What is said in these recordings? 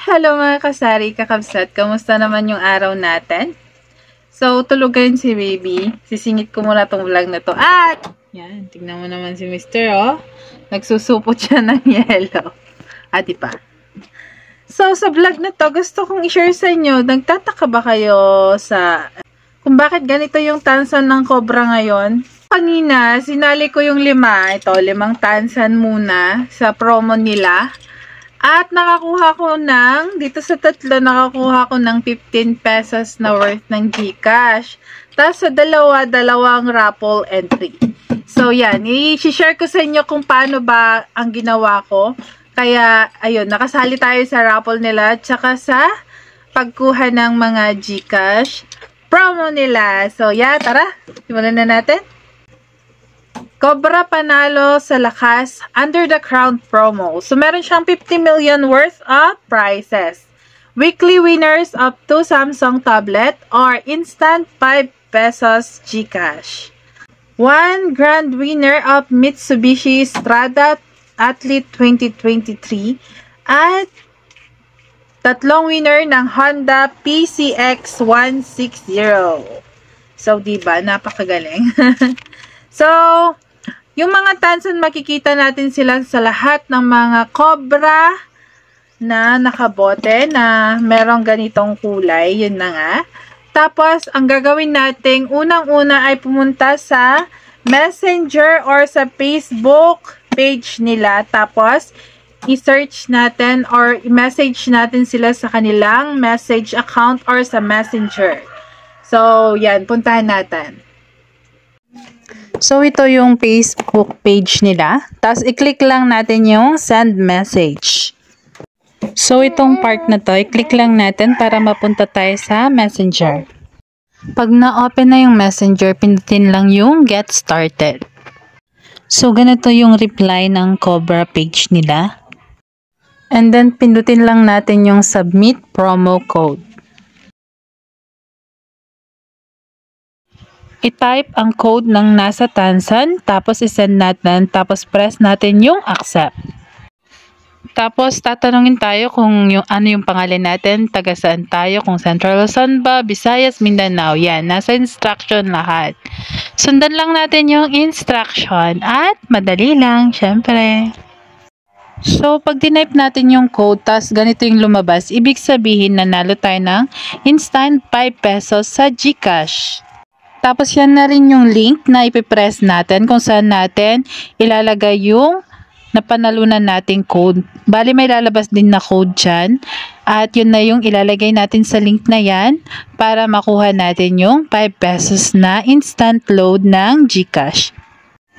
Hello mga kasari, kakabsat. Kamusta naman yung araw natin? So, tulugan si baby. Sisingit ko muna tong vlog na to. At, yan, tignan mo naman si Mr. Oh. Nagsusupot siya ng yellow. At pa. So, sa vlog na to, gusto kong i-share sa inyo. Nagtataka ba kayo sa kung bakit ganito yung tansan ng cobra ngayon? Kanina, sinali ko yung 5 tansan muna sa promo nila. At nakakuha ko dito sa tatlo, nakakuha ko ng 15 pesos na worth ng GCash. Tapos sa dalawang raffle entry. So yan, i-share ko sa inyo kung paano ba ang ginawa ko. Kaya, ayun, nakasali tayo sa raffle nila, tsaka sa pagkuha ng mga GCash promo nila. So yeah, tara, simulan na natin. Cobra panalo sa lakas under the crown promo. So, meron siyang 50 million worth of prizes. Weekly winners up to Samsung tablet or instant 5 pesos GCash. 1 grand winner of Mitsubishi Strada Athlete 2023 at 3 winner ng Honda PCX 160. So, diba? Napakagaling. So, yung mga tansan, makikita natin sila sa lahat ng mga cobra na nakabote na merong ganitong kulay. Yun na nga. Tapos, ang gagawin natin, unang-una ay pumunta sa Messenger or sa Facebook page nila. Tapos, i-search natin or i-message natin sila sa kanilang message account or sa Messenger. So, yan. Puntahan natin. So, ito yung Facebook page nila. Tapos, i-click lang natin yung send message. So, itong part na to, i-click lang natin para mapunta tayo sa Messenger. Pag na-open na yung Messenger, pindutin lang yung get started. So, ganito yung reply ng Cobra page nila. And then, pindutin lang natin yung submit promo code. I-type ang code ng nasa tansan, tapos i-send natin, tapos press natin yung accept. Tapos tatanungin tayo kung ano yung pangalan natin, taga saan tayo, kung Central Luzon ba, Visayas, Mindanao. Yan, nasa instruction lahat. Sundan lang natin yung instruction at madali lang, syempre. So, pag tinype natin yung code, tas ganito yung lumabas, ibig sabihin nanalo tayo ng instant 5 pesos sa GCash. Tapos yan na rin yung link na ipipress natin kung saan natin ilalagay yung napanalunan nating code. Bali may lalabas din na code dyan. At yun na yung ilalagay natin sa link na yan para makuha natin yung 5 pesos na instant load ng GCash.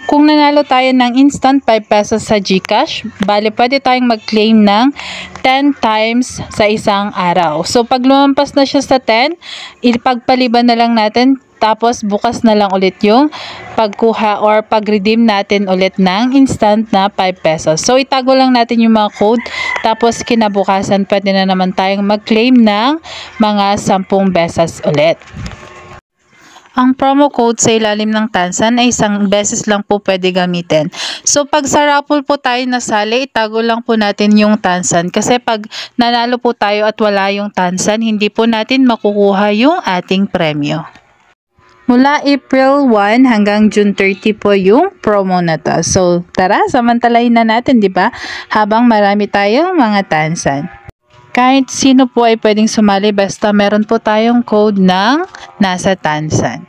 Kung nanalo tayo ng instant 5 pesos sa GCash, bali pwede tayong mag-claim ng 10 times sa isang araw. So pag lumampas na siya sa 10, ipagpaliban na lang natin. Tapos, bukas na lang ulit yung pagkuha or pag-redeem natin ulit ng instant na 5 pesos. So, itago lang natin yung mga code. Tapos, kinabukasan, pwede na naman tayong mag-claim ng mga 10 beses ulit. Ang promo code sa ilalim ng tansan ay 1 beses lang po pwede gamitin. So, pag sa raffle po tayo nasali, itago lang po natin yung tansan. Kasi pag nanalo po tayo at wala yung tansan, hindi po natin makukuha yung ating premyo. Mula April 1 hanggang June 30 po yung promo na to. So, tara, samantalahin na natin, di ba? Habang marami tayong mga tansan. Kahit sino po ay pwedeng sumali basta meron po tayong code ng nasa tansan.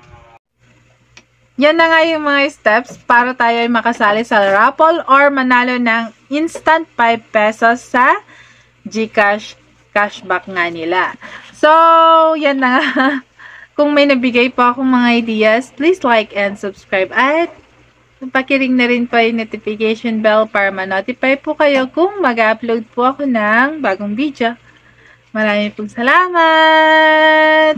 Yan na nga yung mga steps para tayo ay makasali sa raffle or manalo ng instant 5 pesos sa GCash cashback nga nila. So, yan na nga. Kung may nabigay po akong mga ideas, please like and subscribe at pakiring na rin po yung notification bell para ma-notify po kayo kung mag-upload po ako ng bagong video. Maraming pong salamat!